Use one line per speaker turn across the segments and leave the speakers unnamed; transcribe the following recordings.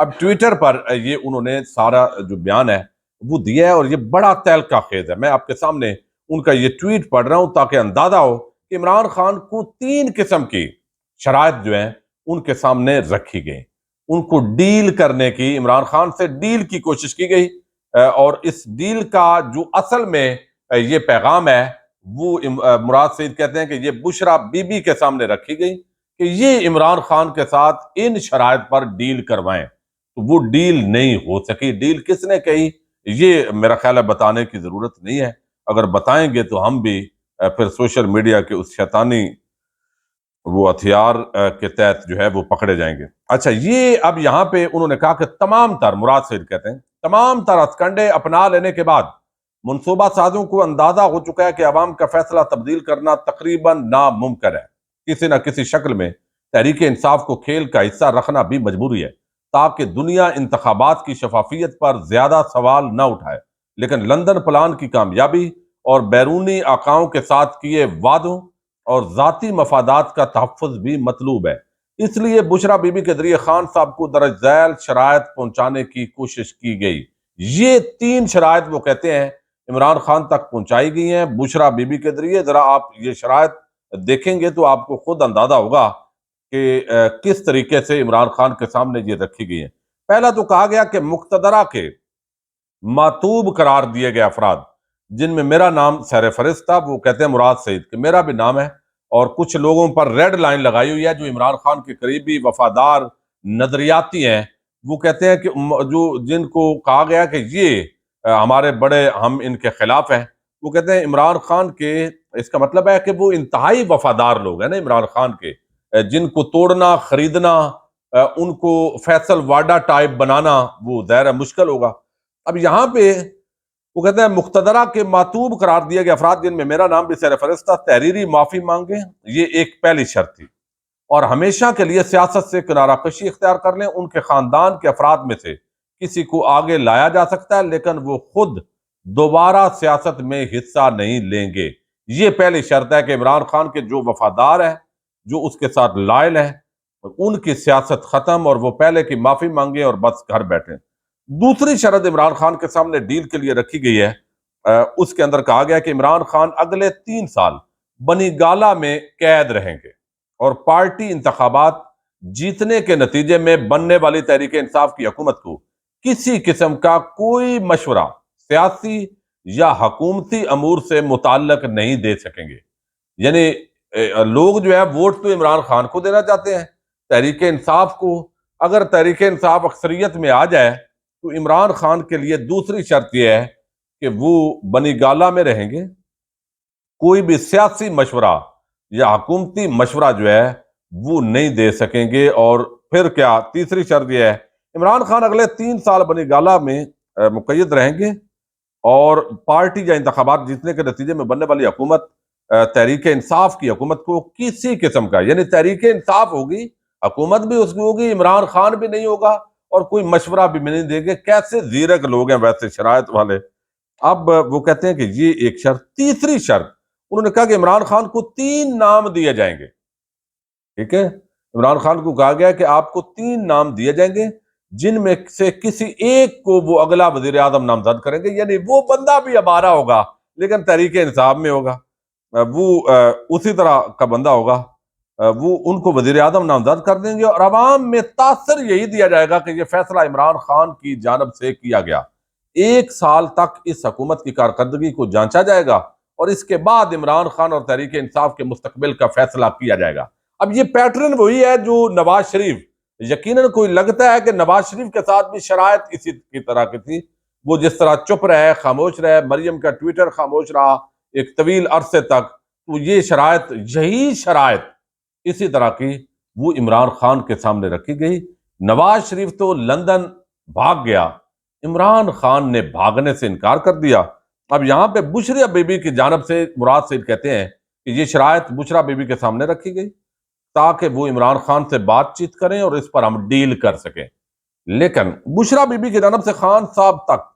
اب ٹویٹر پر یہ انہوں نے سارا جو بیان ہے وہ دیا ہے، اور یہ بڑا تہلکہ خیز ہے۔ میں آپ کے سامنے ان کا یہ ٹویٹ پڑھ رہا ہوں تاکہ اندازہ ہو کہ عمران خان کو 3 قسم کی شرائط جو ہیں ان کے سامنے رکھی گئی، ان کو ڈیل کرنے کی، عمران خان سے ڈیل کی کوشش کی گئی، اور اس ڈیل کا جو اصل میں یہ پیغام ہے وہ مراد سعید کہتے ہیں کہ یہ بشرا بی بی کے سامنے رکھی گئی کہ یہ عمران خان کے ساتھ ان شرائط پر ڈیل کروائیں، تو وہ ڈیل نہیں ہو سکی۔ ڈیل کس نے کہی یہ میرا خیال ہے بتانے کی ضرورت نہیں ہے، اگر بتائیں گے تو ہم بھی پھر سوشل میڈیا کے اس شیطانی وہ ہتھیار کے تحت جو ہے وہ پکڑے جائیں گے۔ اچھا، یہ اب یہاں پہ انہوں نے کہا کہ تمام تر، مراد سعید کہتے ہیں، تمام تر ہتھکنڈے اپنا لینے کے بعد منصوبہ سازوں کو اندازہ ہو چکا ہے کہ عوام کا فیصلہ تبدیل کرنا تقریباً ناممکن ہے۔ کسی نہ کسی شکل میں تحریک انصاف کو کھیل کا حصہ رکھنا بھی مجبوری ہے تاکہ دنیا انتخابات کی شفافیت پر زیادہ سوال نہ اٹھائے، لیکن لندن پلان کی کامیابی اور بیرونی آقاؤں کے ساتھ کیے وعدوں اور ذاتی مفادات کا تحفظ بھی مطلوب ہے۔ اس لیے بشرا بی بی کے ذریعے خان صاحب کو درج ذیل شرائط پہنچانے کی کوشش کی گئی۔ یہ 3 شرائط وہ کہتے ہیں عمران خان تک پہنچائی گئی ہیں بشرا بی بی کے ذریعے۔ ذرا آپ یہ شرائط دیکھیں گے تو آپ کو خود اندازہ ہوگا کہ کس طریقے سے عمران خان کے سامنے یہ رکھی گئی ہیں۔ پہلا تو کہا گیا کہ مقتدرہ کے معتوب قرار دیے گئے افراد جن میں میرا نام سیر فہرست تھا، وہ کہتے ہیں مراد سعید کہ میرا بھی نام ہے، اور کچھ لوگوں پر ریڈ لائن لگائی ہوئی ہے جو عمران خان کے قریبی وفادار نظریاتی ہیں، وہ کہتے ہیں کہ جو جن کو کہا گیا کہ یہ ہمارے بڑے، ہم ان کے خلاف ہیں، وہ کہتے ہیں عمران خان کے، اس کا مطلب ہے کہ وہ انتہائی وفادار لوگ ہیں نا عمران خان کے، جن کو توڑنا، خریدنا، ان کو فیصل واڈا ٹائپ بنانا وہ ظاہر مشکل ہوگا۔ اب یہاں پہ وہ کہتے ہیں مقتدرہ کے معتوب قرار دیے گئے افراد جن میں میرا نام بھی سیر فہرست تھا تحریری معافی مانگیں، یہ ایک پہلی شرط تھی، اور ہمیشہ کے لیے سیاست سے کنارہ کشی اختیار کر لیں۔ ان کے خاندان کے افراد میں سے کسی کو آگے لایا جا سکتا ہے لیکن وہ خود دوبارہ سیاست میں حصہ نہیں لیں گے۔ یہ پہلی شرط ہے کہ عمران خان کے جو وفادار ہیں، جو اس کے ساتھ لائل ہیں، ان کی سیاست ختم، اور وہ پہلے کی معافی مانگیں اور بس گھر بیٹھیں۔ دوسری شرط عمران خان کے سامنے ڈیل کے لیے رکھی گئی ہے، اس کے اندر کہا گیا کہ عمران خان اگلے 3 سال بنی گالہ میں قید رہیں گے اور پارٹی انتخابات جیتنے کے نتیجے میں بننے والی تحریک انصاف کی حکومت کو کسی قسم کا کوئی مشورہ سیاسی یا حکومتی امور سے متعلق نہیں دے سکیں گے۔ یعنی لوگ جو ہے ووٹ تو عمران خان کو دینا چاہتے ہیں، تحریک انصاف کو، اگر تحریک انصاف اکثریت میں آ جائے تو عمران خان کے لیے دوسری شرط یہ ہے کہ وہ بنی گالہ میں رہیں گے، کوئی بھی سیاسی مشورہ یا حکومتی مشورہ جو ہے وہ نہیں دے سکیں گے۔ اور پھر کیا، تیسری شرط یہ ہے عمران خان اگلے 3 سال بنی گالہ میں مقید رہیں گے، اور پارٹی یا انتخابات جیتنے کے نتیجے میں بننے والی حکومت، تحریک انصاف کی حکومت کو کسی قسم کا، یعنی تحریک انصاف ہوگی، حکومت بھی اس کی ہوگی، عمران خان بھی نہیں ہوگا، اور کوئی مشورہ بھی نہیں دیں گے۔ کیسے زیرک لوگ ہیں ویسے شرائط والے۔ اب وہ کہتے ہیں کہ یہ ایک شرط۔ تیسری شرط انہوں نے کہا کہ عمران خان کو 3 نام دیے جائیں گے، ٹھیک ہے، عمران خان کو کہا گیا کہ آپ کو 3 نام دیے جائیں گے جن میں سے کسی ایک کو وہ اگلا وزیر اعظم نامزد کریں گے، یعنی وہ بندہ بھی ہمارا ہوگا لیکن تحریک انصاف میں ہوگا، وہ اسی طرح کا بندہ ہوگا، وہ ان کو وزیر اعظم نامزد کر دیں گے، اور عوام میں تاثر یہی دیا جائے گا کہ یہ فیصلہ عمران خان کی جانب سے کیا گیا۔ 1 سال تک اس حکومت کی کارکردگی کو جانچا جائے گا، اور اس کے بعد عمران خان اور تحریک انصاف کے مستقبل کا فیصلہ کیا جائے گا۔ اب یہ پیٹرن وہی ہے جو نواز شریف، یقیناً کوئی لگتا ہے کہ نواز شریف کے ساتھ بھی شرائط اسی کی طرح کی تھی، وہ جس طرح چپ رہے، خاموش رہے، مریم کا ٹویٹر خاموش رہا ایک طویل عرصے تک، تو یہ شرائط، یہی شرائط اسی طرح کی وہ عمران خان کے سامنے رکھی گئی۔ نواز شریف تو لندن بھاگ گیا، عمران خان نے بھاگنے سے انکار کر دیا۔ اب یہاں پہ بشرا بی بی کی جانب سے مراد سعید کہتے ہیں کہ یہ شرائط بشرا بی بی کے سامنے رکھی گئی تاکہ وہ عمران خان سے بات چیت کریں اور اس پر ہم ڈیل کر سکیں، لیکن بشرا بی بی کی جانب سے خان صاحب تک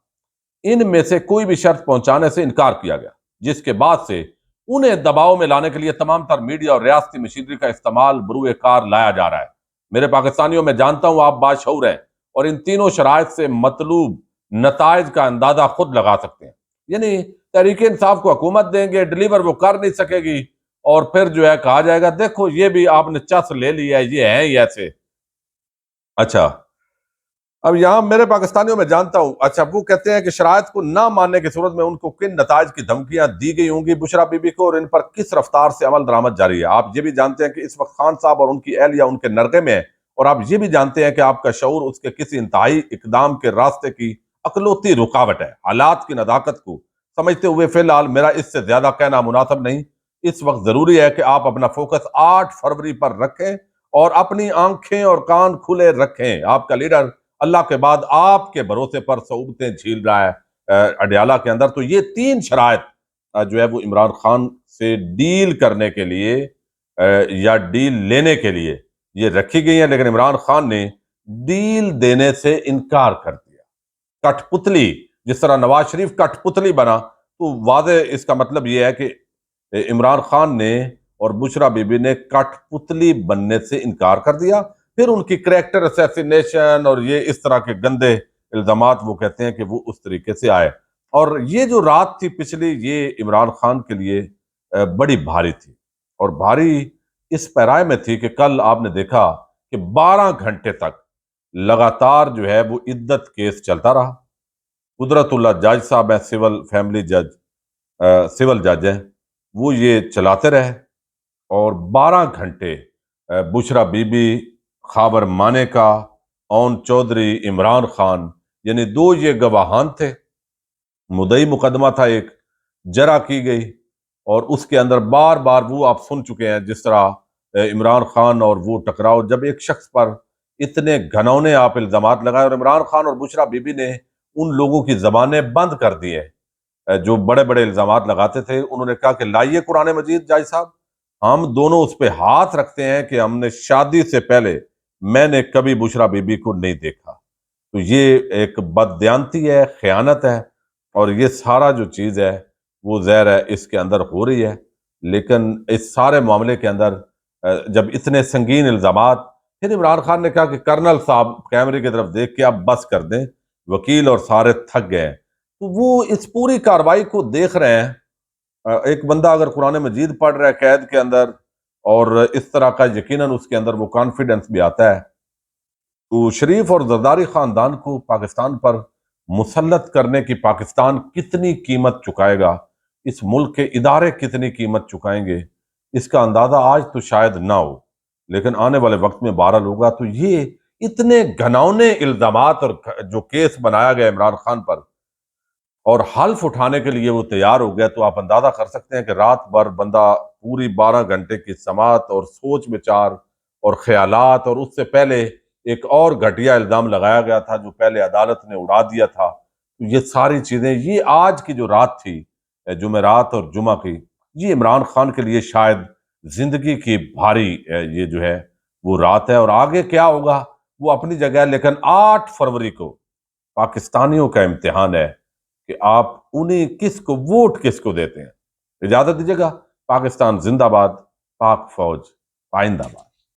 ان میں سے کوئی بھی شرط پہنچانے سے انکار کیا گیا، جس کے بعد سے انہیں دباؤ میں لانے کے لیے تمام تر میڈیا اور ریاستی مشینری کا استعمال بروئے کار لایا جا رہا ہے۔ میرے پاکستانیوں، میں جانتا ہوں آپ باشعور ہیں اور ان تینوں شرائط سے مطلوب نتائج کا اندازہ خود لگا سکتے ہیں۔ یعنی تحریک انصاف کو حکومت دیں گے، ڈلیور وہ کر نہیں سکے گی، اور پھر جو ہے کہا جائے گا دیکھو یہ بھی آپ نے چس لے لیا ہے، یہ ہیں ہی ایسے۔ اچھا، اب یہاں میرے پاکستانیوں میں جانتا ہوں، اچھا وہ کہتے ہیں کہ شرائط کو نہ ماننے کی صورت میں ان کو کن نتائج کی دھمکیاں دی گئی ہوں گی بشرا بی بی کو، اور ان پر کس رفتار سے عمل درآمد جاری ہے۔ آپ یہ بھی جانتے ہیں کہ اس وقت خان صاحب اور ان کی اہلیہ ان کے نرغے میں ہے، اور آپ یہ بھی جانتے ہیں کہ آپ کا شعور اس کے کسی انتہائی اقدام کے راستے کی اکلوتی رکاوٹ ہے۔ حالات کی نداقت کو سمجھتے ہوئے فی الحال میرا اس سے زیادہ کہنا مناسب نہیں۔ اس وقت ضروری ہے کہ آپ اپنا فوکس 8 فروری پر رکھیں اور اپنی آنکھیں اور کان کھلے رکھیں۔ آپ کا لیڈر اللہ کے بعد آپ کے بھروسے پر صعوبتیں جھیل رہا ہے اڈیالہ کے اندر۔ تو یہ 3 شرائط جو ہے وہ عمران خان سے ڈیل کرنے کے لیے یا ڈیل لینے کے لیے یہ رکھی گئی ہیں، لیکن عمران خان نے ڈیل دینے سے انکار کر دیا۔ کٹ پتلی، جس طرح نواز شریف کٹ پتلی بنا، تو واضح اس کا مطلب یہ ہے کہ عمران خان نے اور بشرا بی بی نے کٹ پتلی بننے سے انکار کر دیا۔ پھر ان کی کریکٹر اسیسینیشن اور یہ اس طرح کے گندے الزامات وہ کہتے ہیں کہ وہ اس طریقے سے آئے، اور یہ جو رات تھی پچھلی، یہ عمران خان کے لیے بڑی بھاری تھی، اور بھاری اس پیرائے میں تھی کہ کل آپ نے دیکھا کہ 12 گھنٹے تک لگاتار جو ہے وہ عدت کیس چلتا رہا۔ قدرت اللہ جج صاحب ہیں، سول فیملی جج، سول جج ہیں، وہ یہ چلاتے رہے، اور 12 گھنٹے بشرا بی بی، خاور مانے کا، اون چودھری، عمران خان، یعنی 2 یہ گواہان تھے۔ مدعی مقدمہ تھا ایک، جرح کی گئی، اور اس کے اندر بار بار وہ آپ سن چکے ہیں جس طرح عمران خان اور وہ ٹکراؤ، جب ایک شخص پر اتنے گھنونے آپ الزامات لگائے، اور عمران خان اور بشرا بی بی نے ان لوگوں کی زبانیں بند کر دی ہیں جو بڑے بڑے الزامات لگاتے تھے۔ انہوں نے کہا کہ لائیے قرآن مجید جائی صاحب، ہم دونوں اس پہ ہاتھ رکھتے ہیں کہ ہم نے شادی سے پہلے میں نے کبھی بشرا بی بی کو نہیں دیکھا۔ تو یہ ایک بددیانتی ہے، خیانت ہے، اور یہ سارا جو چیز ہے وہ ظاہر ہے اس کے اندر ہو رہی ہے۔ لیکن اس سارے معاملے کے اندر جب اتنے سنگین الزامات، پھر عمران خان نے کہا کہ کرنل صاحب کیمرے کی طرف دیکھ کے آپ بس کر دیں، وکیل اور سارے تھک گئے ہیں۔ تو وہ اس پوری کارروائی کو دیکھ رہے ہیں۔ ایک بندہ اگر قرآن مجید پڑھ رہا ہے قید کے اندر، اور اس طرح کا یقیناً اس کے اندر وہ کانفیڈنس بھی آتا ہے، تو شریف اور زرداری خاندان کو پاکستان پر مسلط کرنے کی پاکستان کتنی قیمت چکائے گا، اس ملک کے ادارے کتنی قیمت چکائیں گے، اس کا اندازہ آج تو شاید نہ ہو، لیکن آنے والے وقت میں بہرحال ہوگا۔ تو یہ اتنے گھنونے الزامات اور جو کیس بنایا گیا عمران خان پر، اور حلف اٹھانے کے لیے وہ تیار ہو گیا، تو آپ اندازہ کر سکتے ہیں کہ رات بھر بندہ پوری 12 گھنٹے کی سماعت اور سوچ بچار اور خیالات، اور اس سے پہلے ایک اور گھٹیا الزام لگایا گیا تھا جو پہلے عدالت نے اڑا دیا تھا۔ تو یہ ساری چیزیں، یہ آج کی جو رات تھی، جمعرات اور جمعہ کی، یہ عمران خان کے لیے شاید زندگی کی بھاری یہ جو ہے وہ رات ہے، اور آگے کیا ہوگا وہ اپنی جگہ ہے، لیکن 8 فروری کو پاکستانیوں کا امتحان ہے کہ آپ انہیں ووٹ کس کو دیتے ہیں۔ اجازت دیجیے گا، پاکستان زندہ باد، پاک فوج پائندہ باد۔